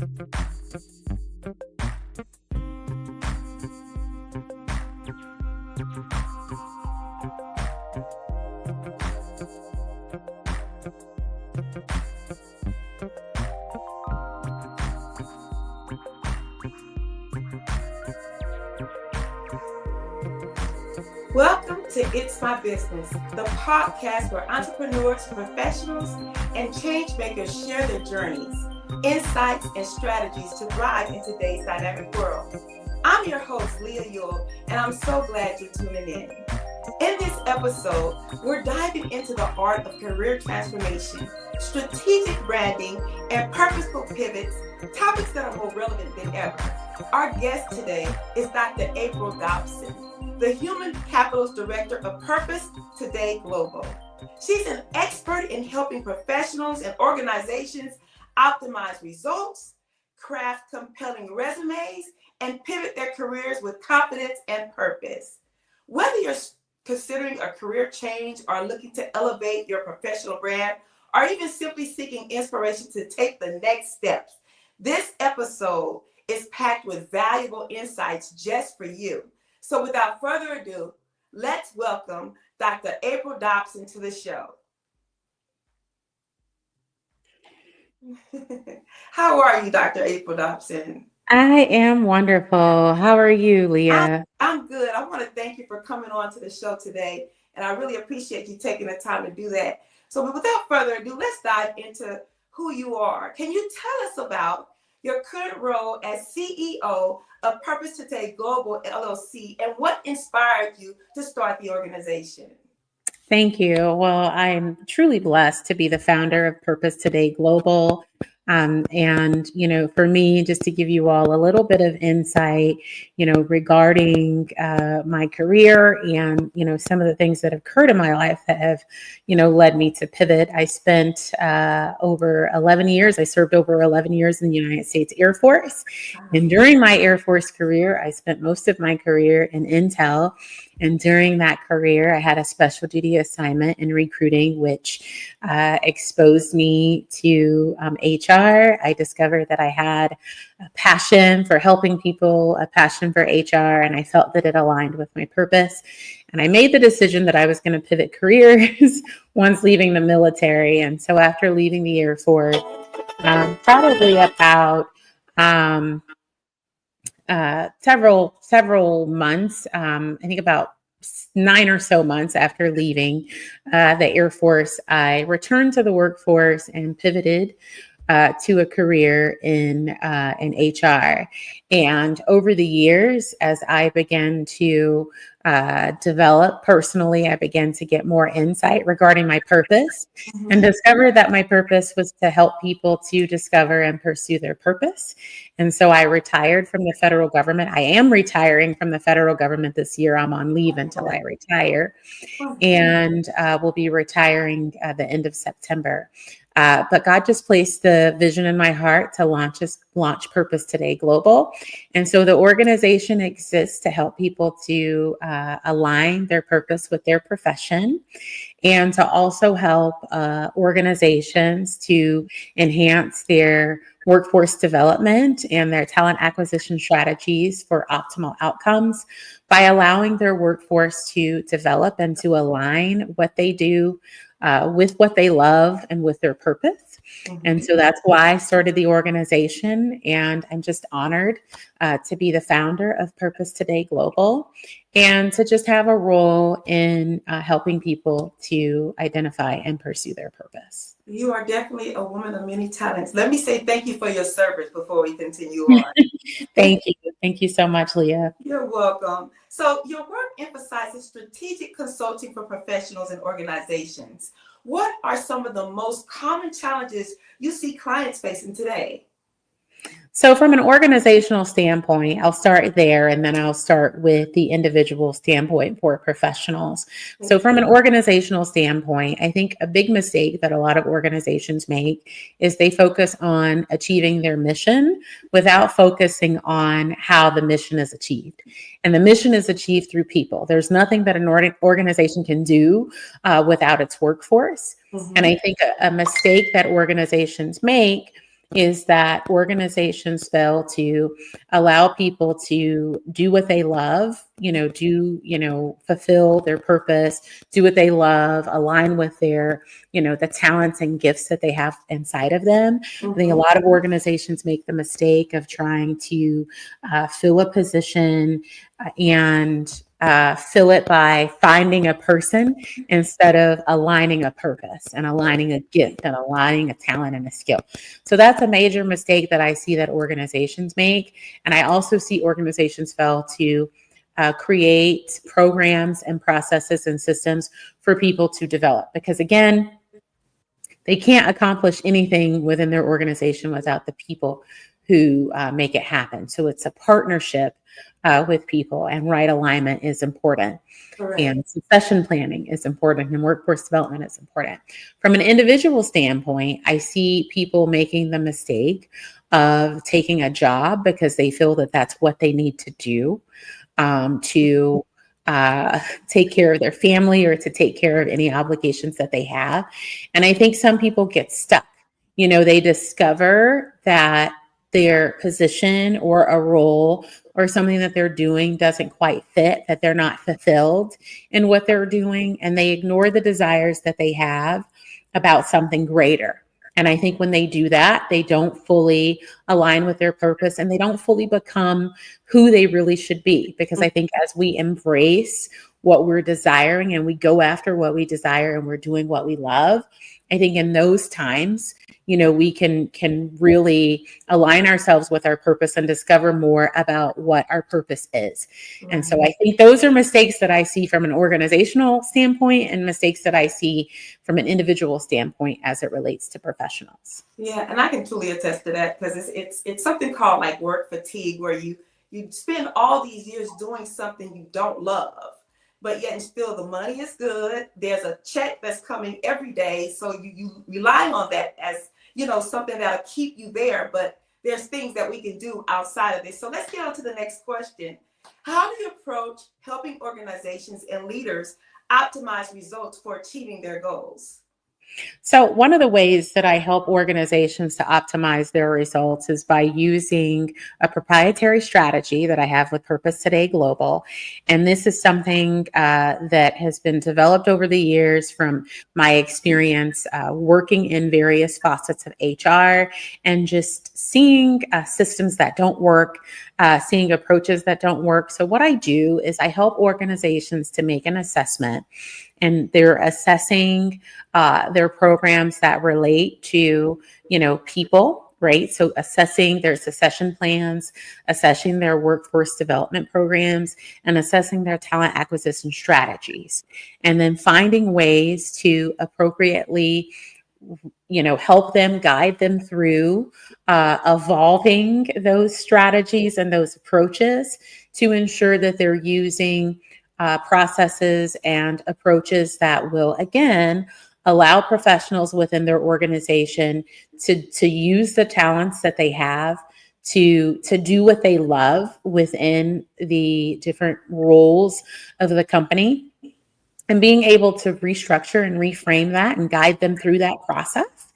Welcome to It's My Business, the podcast where entrepreneurs, professionals, and change makers share their journeys, insights, and strategies to thrive in today's dynamic world. I'm your host, Leia Ewell, and I'm so glad you're tuning in. In this episode, we're diving into the art of career transformation, strategic branding, and purposeful pivots, topics that are more relevant than ever. Our guest today is Dr. April Dobson, the Human Capital Director of Purposed Today Global. She's an expert in helping professionals and organizations optimize results, craft compelling resumes, and pivot their careers with confidence and purpose. Whether you're considering a career change or looking to elevate your professional brand, or even simply seeking inspiration to take the next steps, this episode is packed with valuable insights just for you. So without further ado, let's welcome Dr. April Dobson to the show. How are you, Dr. April Dobson? I am wonderful. How are you, Leah? I'm good. I want to thank you for coming on to the show today, and I really appreciate you taking the time to do that. So without further ado, let's dive into who you are. Can you tell us about your current role as CEO of Purposed Today Global LLC, and what inspired you to start the organization? Thank you. Well, I'm truly blessed to be the founder of Purposed Today Global. And, for me, just to give you all a little bit of insight, regarding my career and, some of the things that have occurred in my life that have, led me to pivot. I spent over 11 years. I served over 11 years in the United States Air Force. And during my Air Force career, I spent most of my career in Intel. And during that career, I had a special duty assignment in recruiting, which exposed me to HR. I discovered that I had a passion for helping people, a passion for HR, and I felt that it aligned with my purpose. And I made the decision that I was going to pivot careers once leaving the military. And so after leaving the Air Force, probably about several months, I think about 9 or so months after leaving the Air Force, I returned to the workforce and pivoted to a career in HR. And over the years, as I began to develop personally, I began to get more insight regarding my purpose and discovered that my purpose was to help people to discover and pursue their purpose. And so I retired from the federal government. I am retiring from the federal government this year. I'm on leave until I retire, and will be retiring at the end of September. But God just placed the vision in my heart to launch Purposed Today Global. And so the organization exists to help people to align their purpose with their profession, and to also help organizations to enhance their workforce development and their talent acquisition strategies for optimal outcomes by allowing their workforce to develop and to align what they do with what they love and with their purpose. And so that's why I started the organization. And I'm just honored to be the founder of Purposed Today Global and to just have a role in helping people to identify and pursue their purpose. You are definitely a woman of many talents. Let me say thank you for your service before we continue on. Thank you. Thank you so much, Leah. You're welcome. So your work emphasizes strategic consulting for professionals and organizations. What are some of the most common challenges you see clients facing today? So from an organizational standpoint, I'll start there, and then I'll start with the individual standpoint for professionals. So from an organizational standpoint, I think a big mistake that a lot of organizations make is they focus on achieving their mission without focusing on how the mission is achieved. And the mission is achieved through people. There's nothing that an organization can do without its workforce. And I think a mistake that organizations make is that organizations fail to allow people to do what they love, fulfill their purpose, do what they love, align with their, the talents and gifts that they have inside of them. I think a lot of organizations make the mistake of trying to fill a position and fill it by finding a person instead of aligning a purpose and aligning a gift and aligning a talent and a skill. So that's a major mistake that I see that organizations make. And I also see organizations fail to create programs and processes and systems for people to develop. Because again, they can't accomplish anything within their organization without the people who make it happen. So it's a partnership with people, and right alignment is important. Correct. And succession planning is important, and workforce development is important. From an individual standpoint, I see people making the mistake of taking a job because they feel that that's what they need to do to take care of their family or to take care of any obligations that they have. And I think some people get stuck. They discover that their position or a role or something that they're doing doesn't quite fit, that they're not fulfilled in what they're doing, and they ignore the desires that they have about something greater. And I think when they do that, they don't fully align with their purpose and they don't fully become who they really should be. Because I think as we embrace what we're desiring and we go after what we desire and we're doing what we love, I think in those times, we can really align ourselves with our purpose and discover more about what our purpose is. Mm-hmm. And so I think those are mistakes that I see from an organizational standpoint and mistakes that I see from an individual standpoint as it relates to professionals. Yeah, and I can truly attest to that, because it's something called like work fatigue, where you spend all these years doing something you don't love, but yet and still the money is good. There's a check that's coming every day. So you rely on that as, something that'll keep you there. But there's things that we can do outside of this. So let's get on to the next question. How do you approach helping organizations and leaders optimize results for achieving their goals? So one of the ways that I help organizations to optimize their results is by using a proprietary strategy that I have with Purposed Today Global. And this is something that has been developed over the years from my experience working in various facets of HR and just seeing systems that don't work, seeing approaches that don't work. So what I do is I help organizations to make an assessment, and they're assessing their programs that relate to, people, right? So assessing their succession plans, assessing their workforce development programs, and assessing their talent acquisition strategies. And then finding ways to appropriately, help them, guide them through evolving those strategies and those approaches to ensure that they're using processes and approaches that will, again, allow professionals within their organization to use the talents that they have to do what they love within the different roles of the company, and being able to restructure and reframe that and guide them through that process,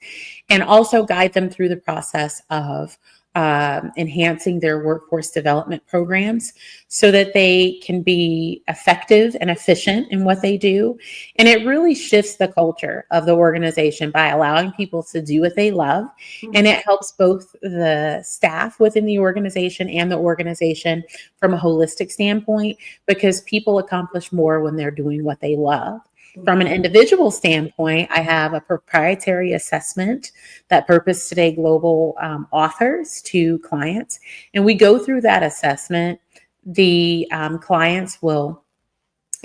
and also guide them through the process of enhancing their workforce development programs so that they can be effective and efficient in what they do. And it really shifts the culture of the organization by allowing people to do what they love. And it helps both the staff within the organization and the organization from a holistic standpoint, because people accomplish more when they're doing what they love. From an individual standpoint, I have a proprietary assessment that Purposed Today Global offers to clients. And we go through that assessment. The clients will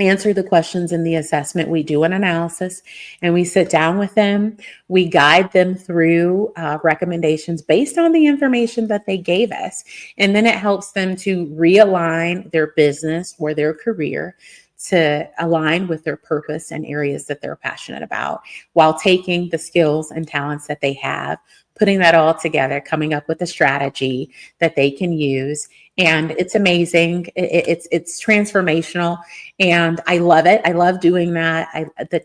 answer the questions in the assessment. We do an analysis and we sit down with them. We guide them through recommendations based on the information that they gave us. And then it helps them to realign their business or their career to align with their purpose and areas that they're passionate about, while taking the skills and talents that they have, putting that all together, coming up with a strategy that they can use. And it's amazing. It's transformational, and I love it. I love doing that.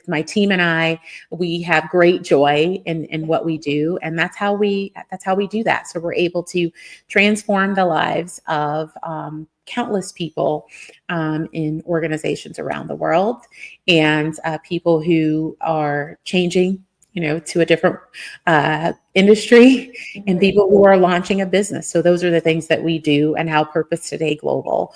My team and I, we have great joy in what we do, and that's how we do that. So we're able to transform the lives of countless people in organizations around the world, and people who are changing, to a different industry, and people who are launching a business. So those are the things that we do, and how Purposed Today Global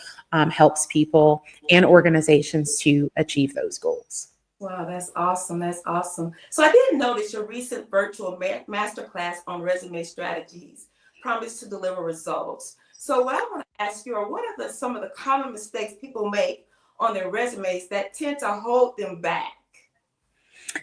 helps people and organizations to achieve those goals. Wow, that's awesome. That's awesome. So I did notice your recent virtual masterclass on resume strategies, promise to deliver results. So what I want to ask you are, what are some of the common mistakes people make on their resumes that tend to hold them back?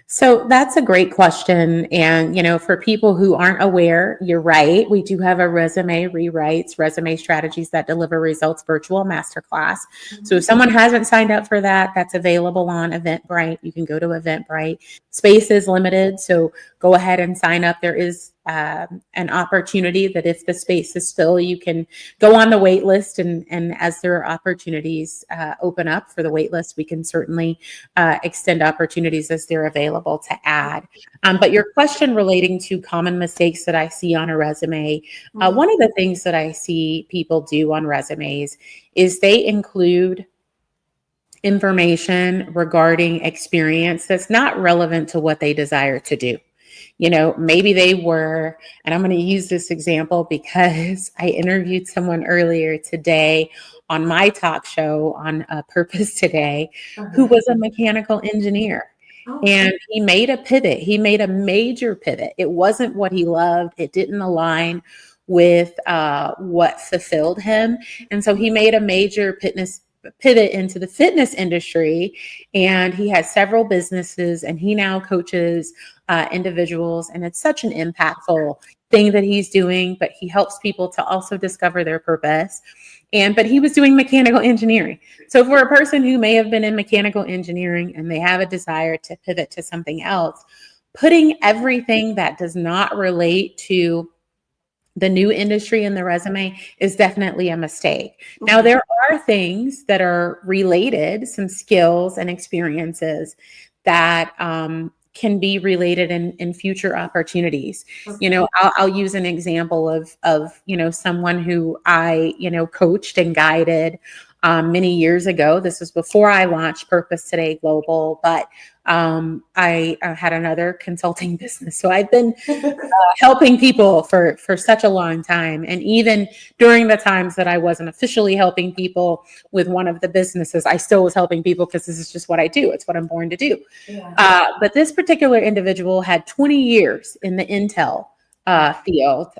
So that's a great question. And, for people who aren't aware, you're right. We do have a resume rewrites, resume strategies that deliver results virtual masterclass. So if someone hasn't signed up for that, that's available on Eventbrite. You can go to Eventbrite. Space is limited, so go ahead and sign up. There is an opportunity that if the space is full, you can go on the wait list. And as there are opportunities open up for the wait list, we can certainly extend opportunities as they're available to add. But your question relating to common mistakes that I see on a resume, one of the things that I see people do on resumes is they include information regarding experience that's not relevant to what they desire to do. Maybe they were, and I'm going to use this example because I interviewed someone earlier today on my talk show on Purpose Today, who was a mechanical engineer. And he made a pivot. He made a major pivot. It wasn't what he loved. It didn't align with what fulfilled him. And so he made a major pivot into the fitness industry, and he has several businesses, and he now coaches individuals, and it's such an impactful thing that he's doing. But he helps people to also discover their purpose. But he was doing mechanical engineering. So for a person who may have been in mechanical engineering and they have a desire to pivot to something else, putting everything that does not relate to the new industry in the resume is definitely a mistake. Now, there are things that are related, some skills and experiences that can be related in future opportunities. I'll use an example of someone who I coached and guided many years ago. This was before I launched Purpose Today Global, but I had another consulting business. So I've been helping people for such a long time. And even during the times that I wasn't officially helping people with one of the businesses, I still was helping people because this is just what I do. It's what I'm born to do. Yeah. But this particular individual had 20 years in the Intel field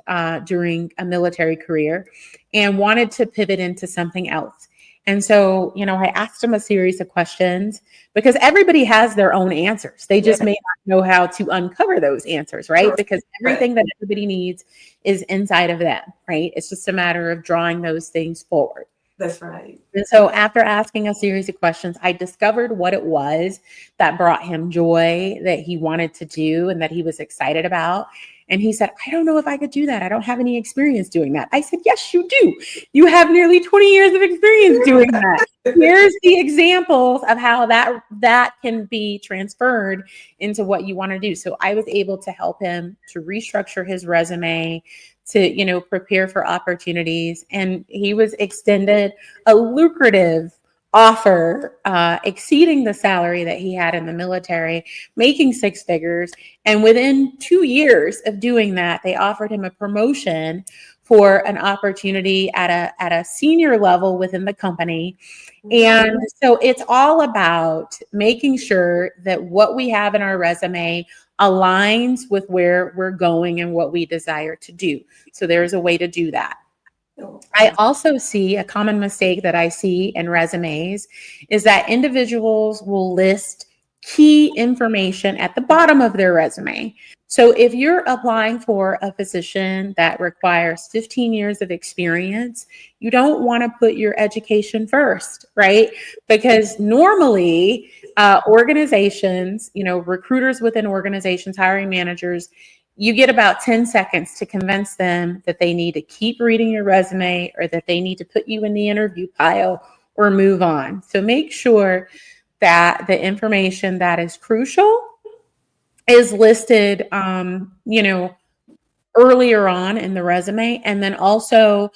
during a military career and wanted to pivot into something else. And so, I asked him a series of questions because everybody has their own answers. They just may not know how to uncover those answers, right? Because everything that everybody needs is inside of them, right? It's just a matter of drawing those things forward. That's right. And so after asking a series of questions, I discovered what it was that brought him joy, that he wanted to do and that he was excited about. And he said, I don't know if I could do that. I don't have any experience doing that. I said, yes, you do. You have nearly 20 years of experience doing that. Here's the examples of how that can be transferred into what you want to do. So I was able to help him to restructure his resume, to, prepare for opportunities. And he was extended a lucrative offer exceeding the salary that he had in the military, making six figures. And within 2 years of doing that, they offered him a promotion for an opportunity at a senior level within the company. And so it's all about making sure that what we have in our resume aligns with where we're going and what we desire to do. So there's a way to do that. I also see a common mistake that I see in resumes is that individuals will list key information at the bottom of their resume. So if you're applying for a position that requires 15 years of experience, you don't want to put your education first, right? Because normally organizations, recruiters within organizations, hiring managers, you get about 10 seconds to convince them that they need to keep reading your resume or that they need to put you in the interview pile or move on. So make sure that the information that is crucial is listed, earlier on in the resume. And then also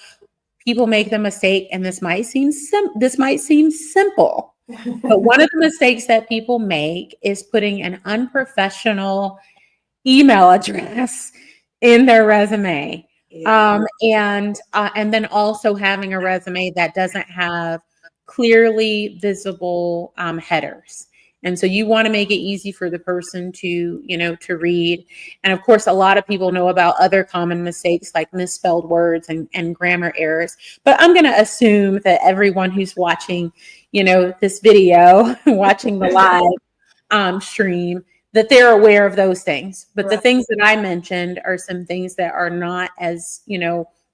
people make the mistake, and this might seem simple, but one of the mistakes that people make is putting an unprofessional email address in their resume. And then also having a resume that doesn't have clearly visible headers. And so you want to make it easy for the person to read. And of course, a lot of people know about other common mistakes like misspelled words and grammar errors. But I'm going to assume that everyone who's watching, this video, watching the live stream, that they're aware of those things. But the things that I mentioned are some things that are not as,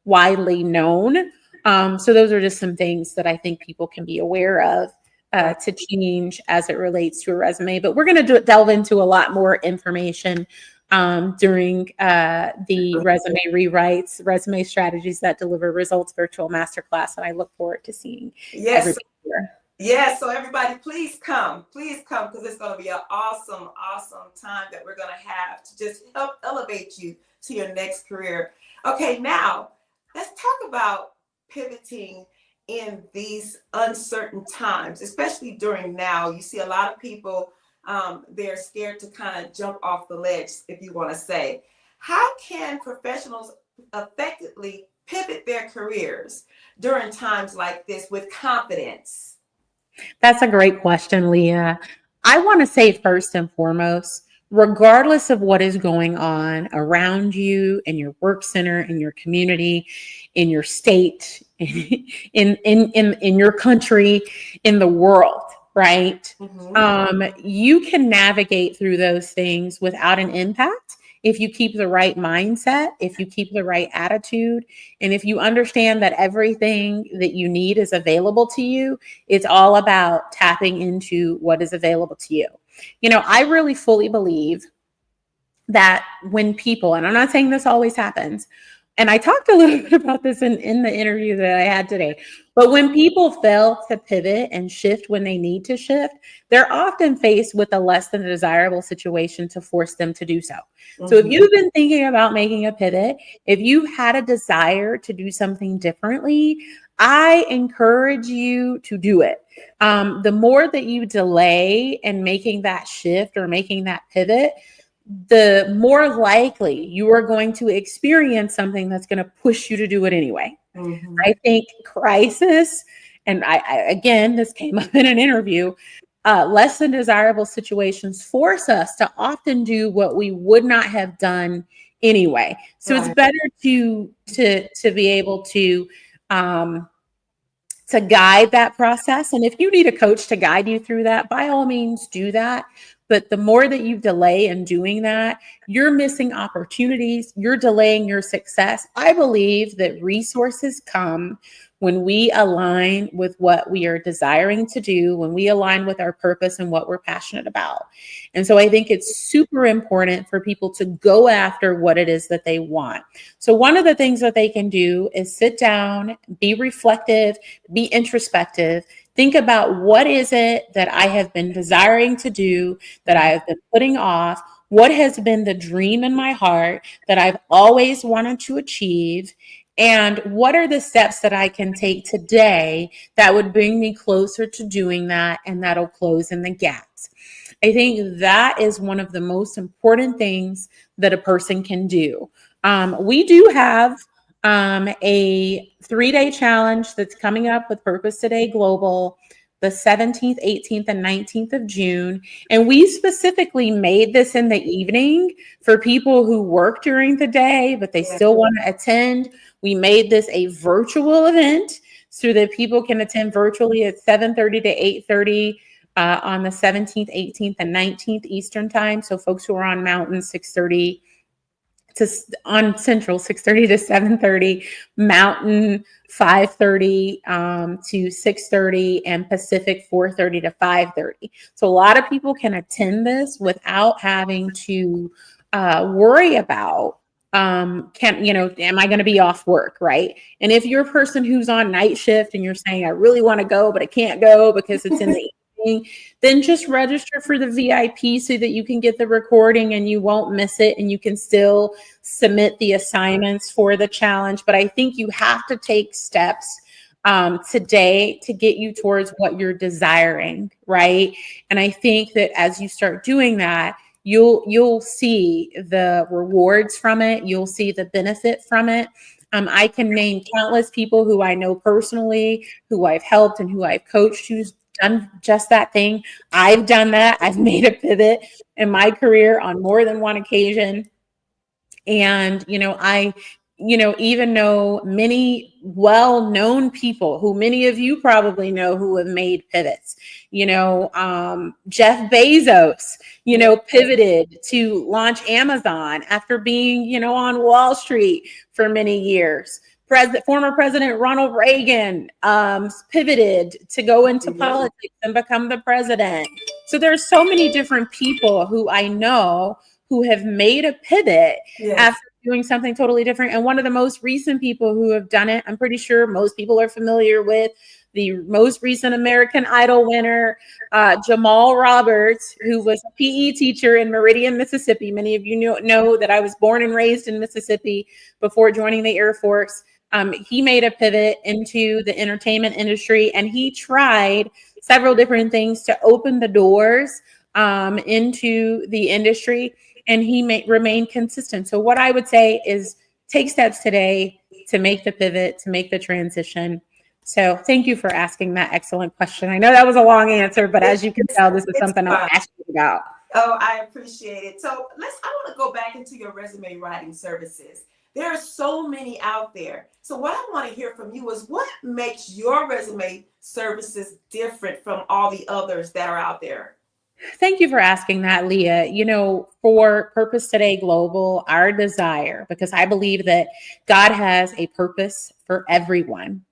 widely known. So those are just some things that I think people can be aware of to change as it relates to a resume. But we're going to delve into a lot more information during the resume rewrites, resume strategies that deliver results virtual masterclass. And I look forward to seeing everybody here. Yes, so everybody, please come, because it's going to be an awesome time that we're going to have to just help elevate you to your next career. Okay, now let's talk about pivoting in these uncertain times, especially during now. You see a lot of people, they're scared to kind of jump off the ledge, if you want to say. How can professionals effectively pivot their careers during times like this with confidence? That's a great question, Leah. I want to say first and foremost, regardless of what is going on around you in your work center, in your community, in your state, in your country, in the world, right? You can navigate through those things without an impact if you keep the right mindset, if you keep the right attitude, and if you understand that everything that you need is available to you. It's all about tapping into what is available to you. I really fully believe that when people, and I'm not saying this always happens, and I talked a little bit about this in the interview that I had today, but when people fail to pivot and shift when they need to shift, they're often faced with a less than desirable situation to force them to do so. So if you've been thinking about making a pivot, if you had a desire to do something differently, I encourage you to do it. The more that you delay in making that shift or making that pivot, the more likely you are going to experience something that's going to push you to do it anyway. I think crisis, and again, this came up in an interview, less than desirable situations force us to often do what we would not have done anyway. So it's better to be able to guide that process. And if you need a coach to guide you through that, by all means do that. But the more that you delay in doing that, you're missing opportunities, you're delaying your success. I believe that resources come when we align with what we are desiring to do, when we align with our purpose and what we're passionate about. And so I think it's super important for people to go after what it is that they want. So one of the things that they can do is sit down, be reflective, be introspective, think about what is it that I have been desiring to do, that I have been putting off, what has been the dream in my heart that I've always wanted to achieve, and what are the steps that I can take today that would bring me closer to doing that and that'll close in the gaps. I think that is one of the most important things that a person can do. We do have a 3-day challenge that's coming up with Purposed Today Global, the 17th, 18th, and 19th of June. And we specifically made this in the evening for people who work during the day, but they still want to attend. We made this a virtual event so that people can attend virtually at 7:30 to 8:30 on the 17th, 18th, and 19th Eastern time. So folks who are on Mountain, 6:30 on Central, 6:30 to 7:30, Mountain, 5:30 to 6:30, and Pacific, 4:30 to 5:30. So a lot of people can attend this without having to worry about, am I going to be off work, right? And if you're a person who's on night shift and you're saying, I really want to go, but I can't go because it's in the evening, then just register for the VIP so that you can get the recording and you won't miss it, and you can still submit the assignments for the challenge. But I think you have to take steps today to get you towards what you're desiring, right? And I think that as you start doing that, you'll see the rewards from it. You'll see the benefit from it. I can name countless people who I know personally, who I've helped and who I've coached, who's done just that thing. I've done that. I've made a pivot in my career on more than one occasion. And, I even know many well-known people who many of you probably know who have made pivots. Jeff Bezos, pivoted to launch Amazon after being, on Wall Street for many years. Former President Ronald Reagan pivoted to go into politics and become the president. So there's so many different people who I know who have made a pivot after doing something totally different. And one of the most recent people who have done it, I'm pretty sure most people are familiar with, the most recent American Idol winner, Jamal Roberts, who was a PE teacher in Meridian, Mississippi. Many of you know that I was born and raised in Mississippi before joining the Air Force. He made a pivot into the entertainment industry, and he tried several different things to open the doors into the industry, and he remained consistent. So what I would say is take steps today to make the pivot, to make the transition. So thank you for asking that excellent question. I know that was a long answer, but as you can tell, this is something I'm passionate about. Oh, I appreciate it. So I want to go back into your resume writing services. There are so many out there. So what I want to hear from you is what makes your resume services different from all the others that are out there? Thank you for asking that, Leah. For Purposed Today Global, our desire, because I believe that God has a purpose for everyone.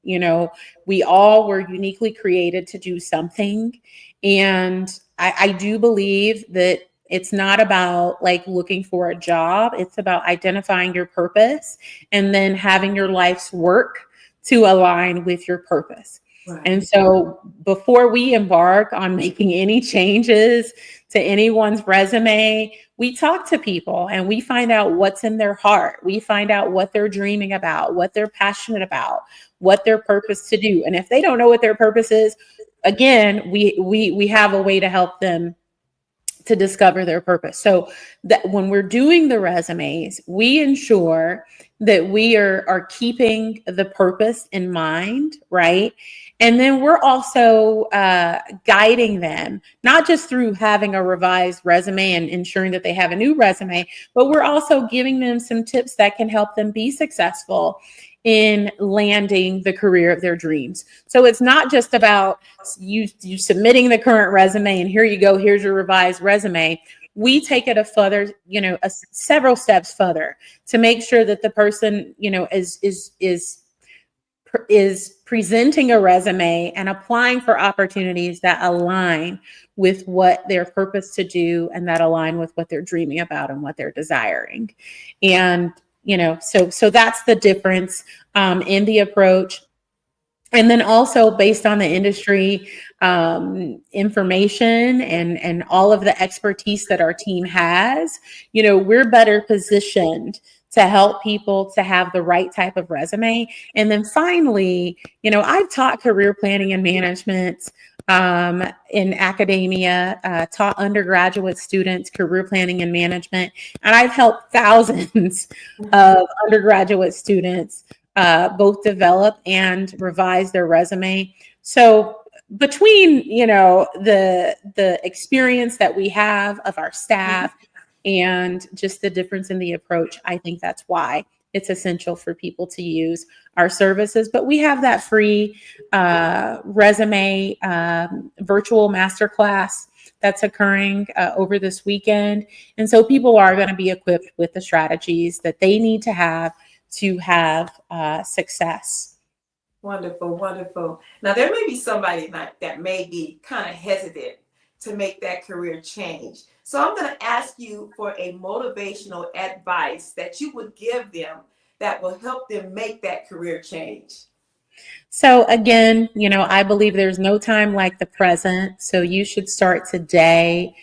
We all were uniquely created to do something. And I do believe that it's not about looking for a job. It's about identifying your purpose and then having your life's work to align with your purpose. Right. And so before we embark on making any changes to anyone's resume, we talk to people and we find out what's in their heart. We find out what they're dreaming about, what they're passionate about, what their purpose to do. And if they don't know what their purpose is, again, we have a way to help them to discover their purpose. So that when we're doing the resumes, we ensure that we are keeping the purpose in mind, right? And then we're also guiding them, not just through having a revised resume and ensuring that they have a new resume, but we're also giving them some tips that can help them be successful in landing the career of their dreams. So it's not just about you submitting the current resume and here you go, here's your revised resume. We take it several steps further to make sure that the person, is presenting a resume and applying for opportunities that align with what their purpose to do and that align with what they're dreaming about and what they're desiring. And so that's the difference in the approach. And then also based on the industry information and all of the expertise that our team has, we're better positioned to help people to have the right type of resume. And then finally, I've taught career planning and management in academia, taught undergraduate students career planning and management, and I've helped thousands of undergraduate students both develop and revise their resume. So between the experience that we have of our staff and just the difference in the approach, I think that's why it's essential for people to use our services. But we have that free resume virtual masterclass that's occurring over this weekend. And so people are going to be equipped with the strategies that they need to have success. Wonderful, wonderful. Now, there may be somebody that may be kind of hesitant to make that career change. So I'm going to ask you for a motivational advice that you would give them that will help them make that career change. So again, I believe there's no time like the present. So you should start today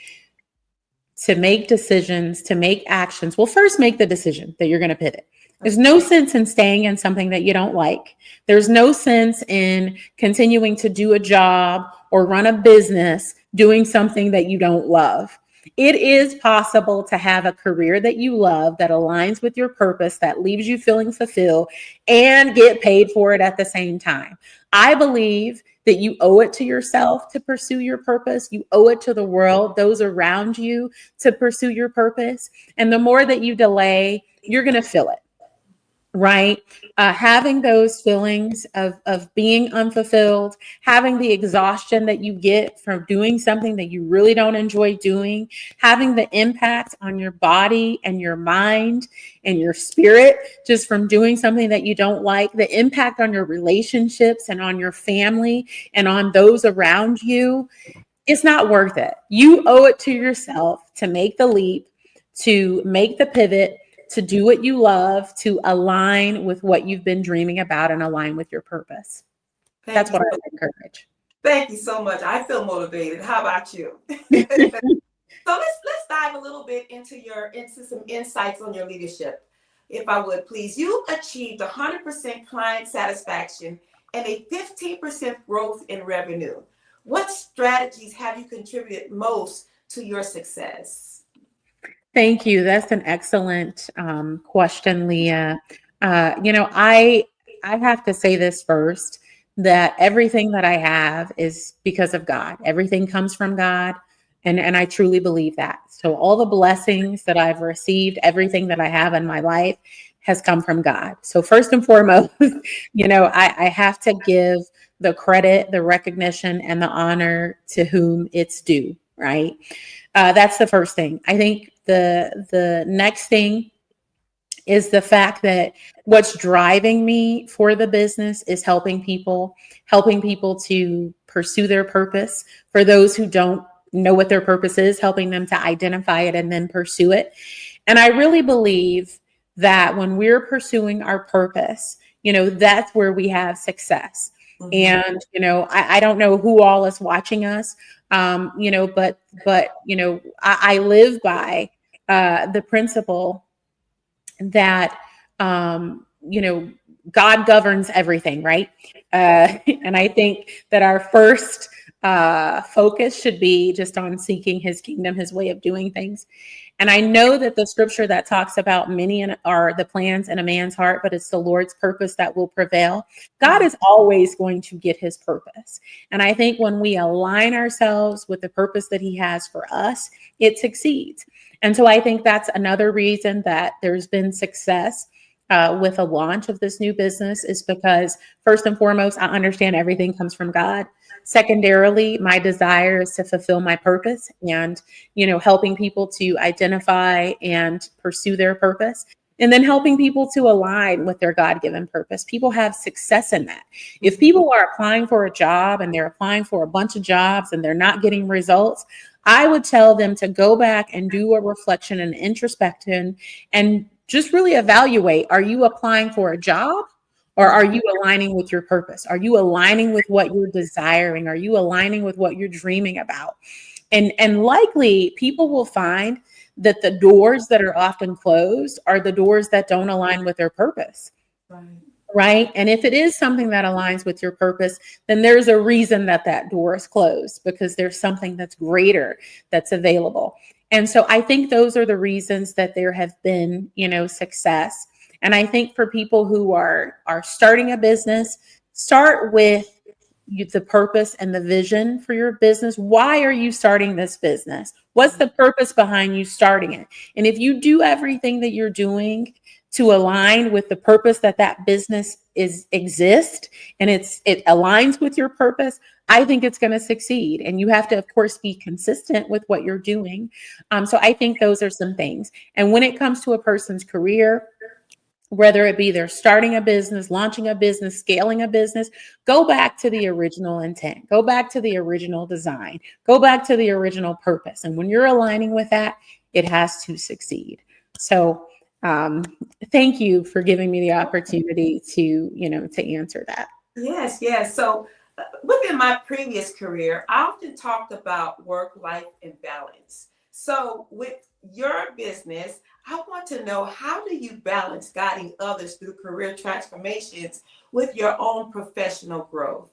to make decisions, to make actions. Well, first make the decision that you're going to pivot. There's no sense in staying in something that you don't like. There's no sense in continuing to do a job or run a business doing something that you don't love. It is possible to have a career that you love, that aligns with your purpose, that leaves you feeling fulfilled, and get paid for it at the same time. I believe that you owe it to yourself to pursue your purpose. You owe it to the world, those around you, to pursue your purpose. And the more that you delay, you're going to feel it. Right? Having those feelings of being unfulfilled, having the exhaustion that you get from doing something that you really don't enjoy doing, having the impact on your body and your mind and your spirit just from doing something that you don't like, the impact on your relationships and on your family and on those around you, it's not worth it. You owe it to yourself to make the leap, to make the pivot, to do what you love, to align with what you've been dreaming about and align with your purpose. That's what I would encourage. Thank you so much. I feel motivated. How about you? So let's dive a little bit into some insights on your leadership. If I would, please. You achieved 100% client satisfaction and a 15% growth in revenue. What strategies have you contributed most to your success? Thank you. That's an excellent question, Leah. I have to say this first, that everything that I have is because of God. Everything comes from God. And I truly believe that. So all the blessings that I've received, everything that I have in my life has come from God. So first and foremost, I have to give the credit, the recognition, and the honor to whom it's due, right? That's the first thing. I think the next thing is the fact that what's driving me for the business is helping people to pursue their purpose. For those who don't know what their purpose is, helping them to identify it and then pursue it. And I really believe that when we're pursuing our purpose, that's where we have success. Mm-hmm. And, I don't know who all is watching us, but I live by the principle that, God governs everything, right? And I think that our first focus should be just on seeking his kingdom, his way of doing things. And I know that the scripture that talks about many are the plans in a man's heart, but it's the Lord's purpose that will prevail. God is always going to get his purpose. And I think when we align ourselves with the purpose that he has for us, it succeeds. And so I think that's another reason that there's been success with a launch of this new business, is because first and foremost, I understand everything comes from God. Secondarily, my desire is to fulfill my purpose and, helping people to identify and pursue their purpose, and then helping people to align with their God-given purpose. People have success in that. If people are applying for a job and they're applying for a bunch of jobs and they're not getting results, I would tell them to go back and do a reflection and introspection and just really evaluate, are you applying for a job? Or are you aligning with your purpose? Are you aligning with what you're desiring? Are you aligning with what you're dreaming about? And likely people will find that the doors that are often closed are the doors that don't align with their purpose. Right? And if it is something that aligns with your purpose, then there's a reason that door is closed, because there's something that's greater that's available. And so I think those are the reasons that there have been, success. And I think for people who are starting a business, start with the purpose and the vision for your business. Why are you starting this business? What's the purpose behind you starting it? And if you do everything that you're doing to align with the purpose that business exists, and it aligns with your purpose, I think it's going to succeed. And you have to, of course, be consistent with what you're doing. So I think those are some things. And when it comes to a person's career, whether it be they're starting a business, launching a business, scaling a business, go back to the original intent, go back to the original design, go back to the original purpose. And when you're aligning with that, it has to succeed. So thank you for giving me the opportunity to answer that. Yes, yes. So within my previous career, I often talked about work-life imbalance. So with your business, I want to know, how do you balance guiding others through career transformations with your own professional growth?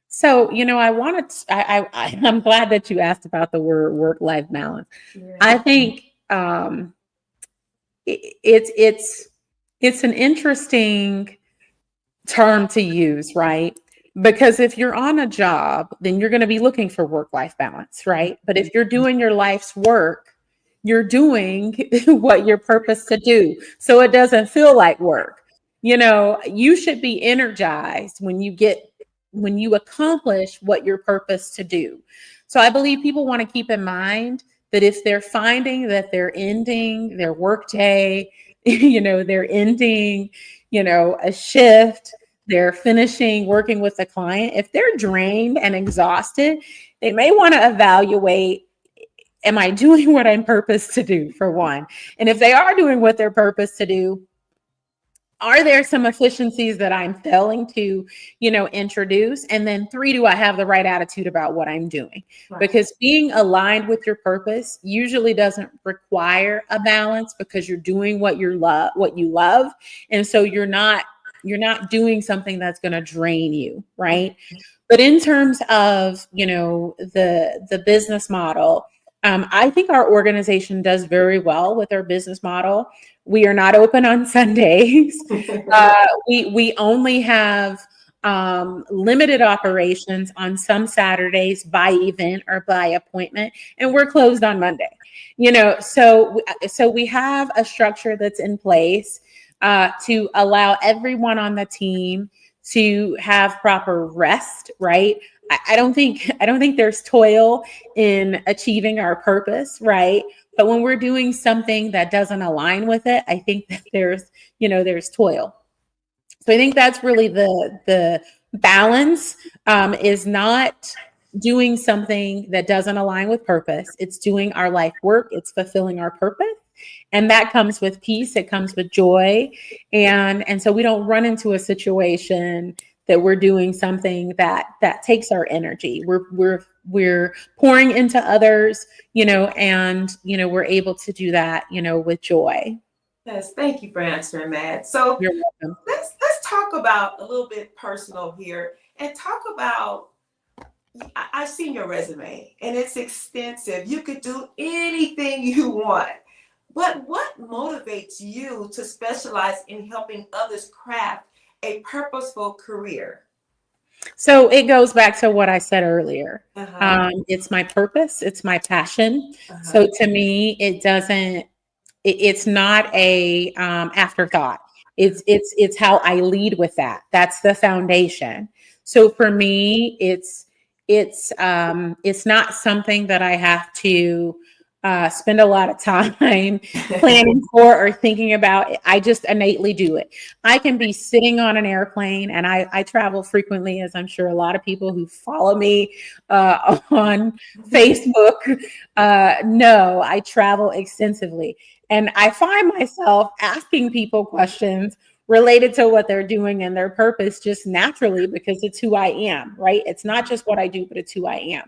So, I wanted I'm glad that you asked about the word work-life balance. Yeah. I think it's an interesting term to use, right? Because if you're on a job, then you're going to be looking for work-life balance, right? But if you're doing your life's work, you're doing what you're purposed to do. So it doesn't feel like work. You should be energized when you accomplish what you're purposed to do. So I believe people want to keep in mind that if they're finding that they're ending their workday, they're ending, a shift, they're finishing working with a client, if they're drained and exhausted, they may want to evaluate, am I doing what I'm purposed to do, for one? And if they are doing what they're purposed to do, are there some efficiencies that I'm failing to, introduce? And then 3, do I have the right attitude about what I'm doing? Right. Because being aligned with your purpose usually doesn't require a balance, because you're doing what you love. And so you're not doing something that's going to drain you, right? But in terms of, the business model, I think our organization does very well with our business model. We are not open on Sundays. We only have limited operations on some Saturdays by event or by appointment, and we're closed on Monday. So we have a structure that's in place to allow everyone on the team to have proper rest, right? I don't think there's toil in achieving our purpose, right? But when we're doing something that doesn't align with it, I think that there's toil. So I think that's really the balance, is not doing something that doesn't align with purpose. It's doing our life work. It's fulfilling our purpose. And that comes with peace. It comes with joy. And so we don't run into a situation that we're doing something that takes our energy. We're pouring into others, and we're able to do that, with joy. Yes, thank you for answering that. So You're welcome. let's talk about a little bit personal here, and talk about, I've seen your resume and it's extensive. You could do anything you want. But what motivates you to specialize in helping others craft a purposeful career? So it goes back to what I said earlier. Uh-huh. It's my purpose. It's my passion. Uh-huh. So to me, it's not a afterthought. It's how I lead with that. That's the foundation. So for me, it's not something that I have to spend a lot of time planning for or thinking about. I just innately do it. I can be sitting on an airplane, and I travel frequently, as I'm sure a lot of people who follow me on Facebook know. I travel extensively, and I find myself asking people questions related to what they're doing and their purpose, just naturally, because it's who I am, right? It's not just what I do, but it's who I am.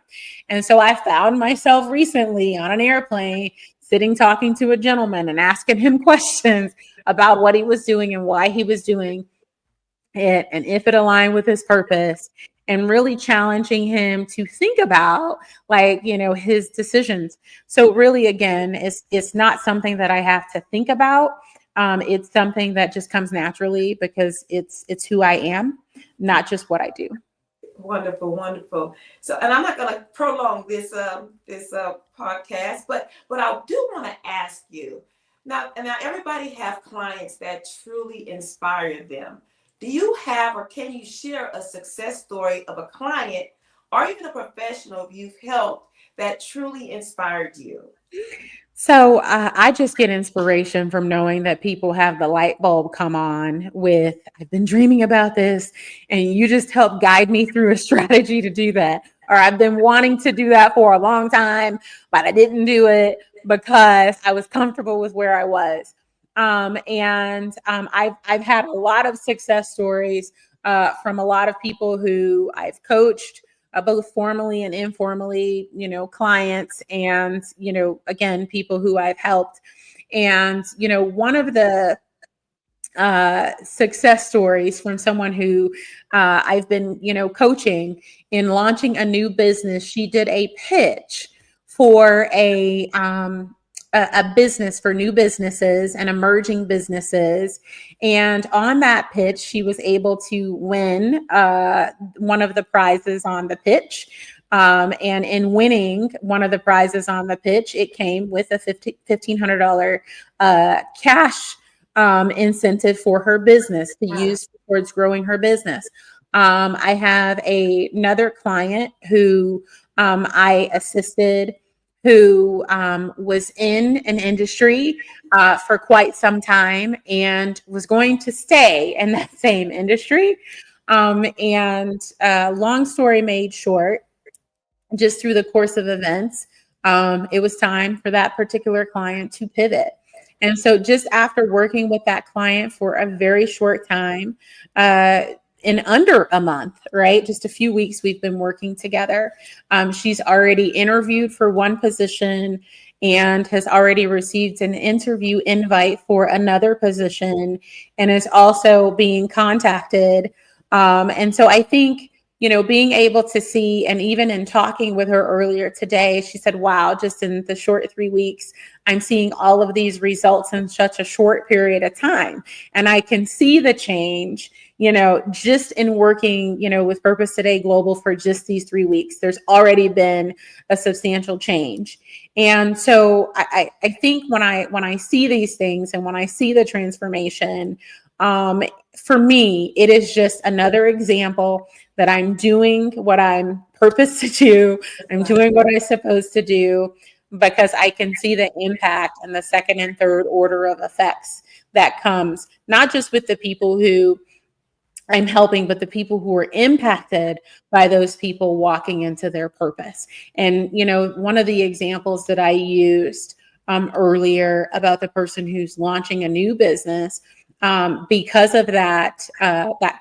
And so I found myself recently on an airplane, sitting, talking to a gentleman and asking him questions about what he was doing and why he was doing it, and if it aligned with his purpose, and really challenging him to think about, his decisions. So really, again, it's not something that I have to think about. It's something that just comes naturally, because it's who I am, not just what I do. Wonderful, wonderful. So, and I'm not going to prolong this podcast, but I do want to ask you now. Everybody have clients that truly inspire them. Do you have, or can you share a success story of a client or even a professional you've helped that truly inspired you? So I just get inspiration from knowing that people have the light bulb come on with, I've been dreaming about this, and you just help guide me through a strategy to do that. Or I've been wanting to do that for a long time, but I didn't do it because I was comfortable with where I was. I've had a lot of success stories from a lot of people who I've coached, both formally and informally, clients and, again, people who I've helped. And, one of the success stories from someone who I've been, coaching in launching a new business, she did a pitch for a business for new businesses and emerging businesses. And on that pitch, she was able to win one of the prizes on the pitch. And in winning one of the prizes on the pitch, it came with a $1,500 cash incentive for her business to use towards growing her business. I have another client who I assisted, who was in an industry for quite some time and was going to stay in that same industry. Long story made short, just through the course of events, it was time for that particular client to pivot. And so just after working with that client for a very short time, in under a month, right? Just a few weeks we've been working together. She's already interviewed for one position and has already received an interview invite for another position and is also being contacted. And so I think, being able to see, and even in talking with her earlier today, she said, wow, just in the short 3 weeks, I'm seeing all of these results in such a short period of time. And I can see the change, just in working, with Purposed Today Global for just these 3 weeks. There's already been a substantial change. And so I think when I see these things and when I see the transformation, for me, it is just another example that I'm doing what I'm purposed to do. I'm doing what I'm supposed to do because I can see the impact and the second and third order of effects that comes, not just with the people who I'm helping, but the people who are impacted by those people walking into their purpose. And, one of the examples that I used earlier about the person who's launching a new business, because of that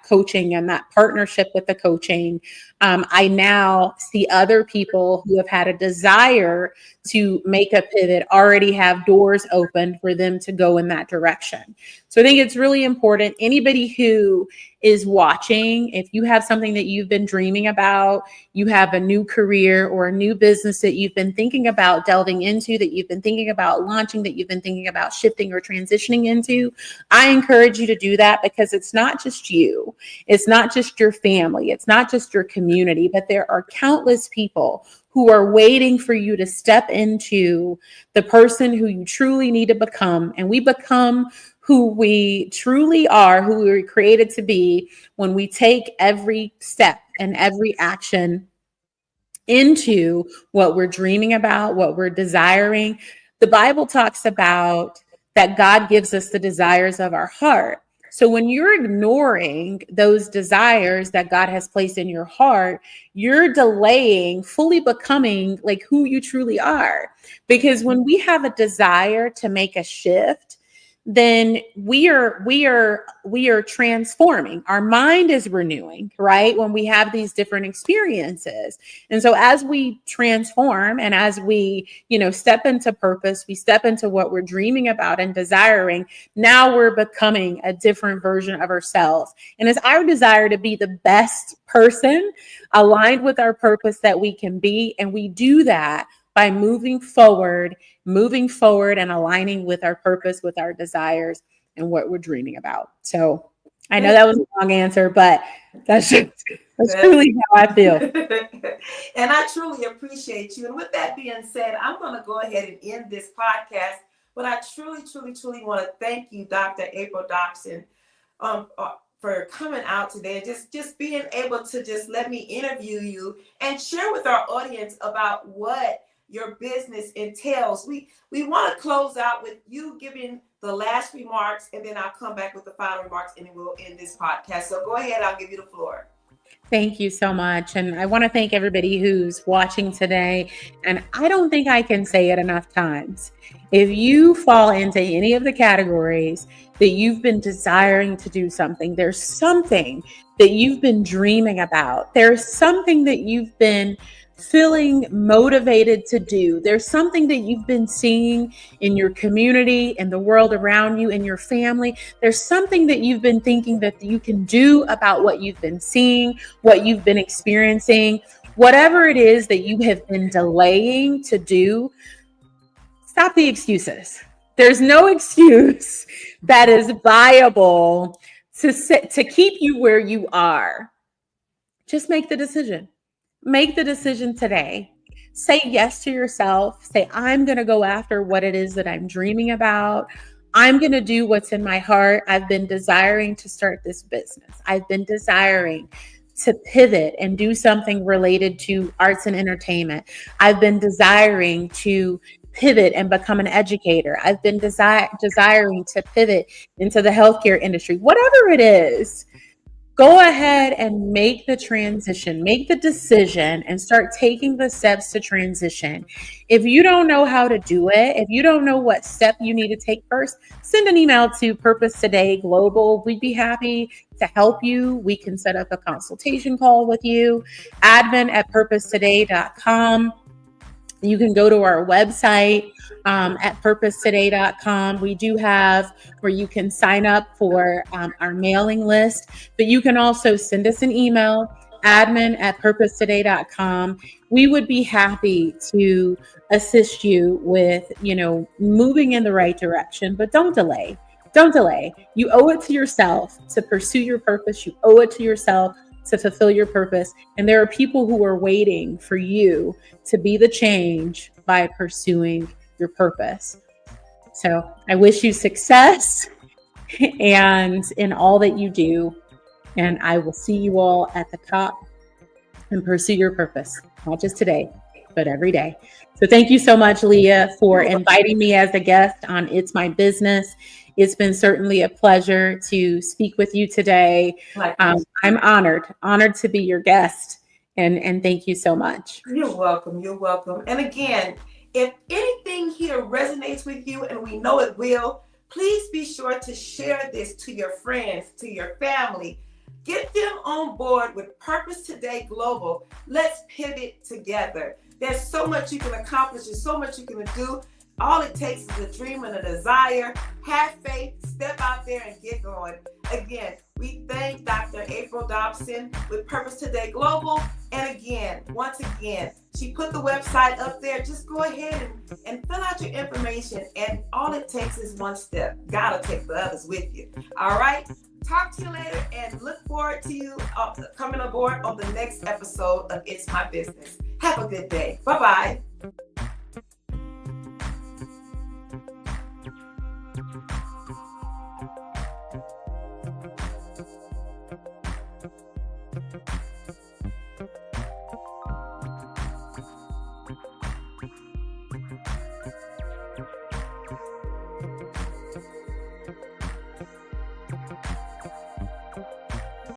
coaching and that partnership with the coaching, I now see other people who have had a desire to make a pivot already have doors open for them to go in that direction. So I think it's really important. Anybody who is watching, if you have something that you've been dreaming about, you have a new career or a new business that you've been thinking about delving into, that you've been thinking about launching, that you've been thinking about shifting or transitioning into, I encourage you to do that, because it's not just you. It's not just your family. It's not just your community, but there are countless people who are waiting for you to step into the person who you truly need to become. And we become who we truly are, who we were created to be, when we take every step and every action into what we're dreaming about, what we're desiring. The Bible talks about that God gives us the desires of our heart. So when you're ignoring those desires that God has placed in your heart, you're delaying fully becoming like who you truly are. Because when we have a desire to make a shift, then we are transforming. Our mind is renewing, right? When we have these different experiences. And so as we transform and as we, step into purpose, we step into what we're dreaming about and desiring, now we're becoming a different version of ourselves. And it's our desire to be the best person aligned with our purpose that we can be. And we do that by moving forward and aligning with our purpose, with our desires, and what we're dreaming about. So I know that was a long answer, but that's truly how I feel. And I truly appreciate you. And with that being said, I'm going to go ahead and end this podcast. But I truly want to thank you, Dr. April Dobson, for coming out today and just being able to just let me interview you and share with our audience about what your business entails. We want to close out with you giving the last remarks, and then I'll come back with the final remarks, and then we'll end this podcast. So go ahead, I'll give you the floor. Thank you so much. And I want to thank everybody who's watching today. And I don't think I can say it enough times. If you fall into any of the categories that you've been desiring to do something, there's something that you've been dreaming about. There's something that you've been feeling motivated to do. There's something that you've been seeing in your community, in the world around you, in your family. There's something that you've been thinking that you can do about what you've been seeing, what you've been experiencing, whatever it is that you have been delaying to do. Stop the excuses. There's no excuse that is viable to keep you where you are. Just make the decision. Make the decision today. Say yes to yourself. Say, I'm going to go after what it is that I'm dreaming about. I'm going to do what's in my heart. I've been desiring to start this business. I've been desiring to pivot and do something related to arts and entertainment. I've been desiring to pivot and become an educator. I've been desiring to pivot into the healthcare industry. Whatever it is, go ahead and make the transition, make the decision, and start taking the steps to transition. If you don't know how to do it, if you don't know what step you need to take first, send an email to Purposed Today Global. We'd be happy to help you. We can set up a consultation call with you. admin@purposedtoday.com. You can go to our website at purposetoday.com. We do have where you can sign up for our mailing list, but you can also send us an email, admin@purposetoday.com. We would be happy to assist you with, moving in the right direction, but don't delay. Don't delay. You owe it to yourself to pursue your purpose. You owe it to yourself to fulfill your purpose. And there are people who are waiting for you to be the change by pursuing your purpose. So I wish you success and in all that you do. And I will see you all at the top and pursue your purpose, not just today, but every day. So thank you so much, Leia, for inviting me as a guest on It's My Business. It's been certainly a pleasure to speak with you today. I'm honored to be your guest, and thank you so much. You're welcome. You're welcome. And again, if anything here resonates with you, and we know it will, please be sure to share this to your friends, to your family. Get them on board with Purposed Today Global. Let's pivot together. There's so much you can accomplish. There's so much you can do. All it takes is a dream and a desire. Have faith, step out there and get going. Again, we thank Dr. April Dobson with Purposed Today Global. And again, once again, she put the website up there. Just go ahead and fill out your information. And all it takes is one step. God will take the others with you. All right? Talk to you later and look forward to you coming aboard on the next episode of It's My Business. Have a good day. Bye-bye.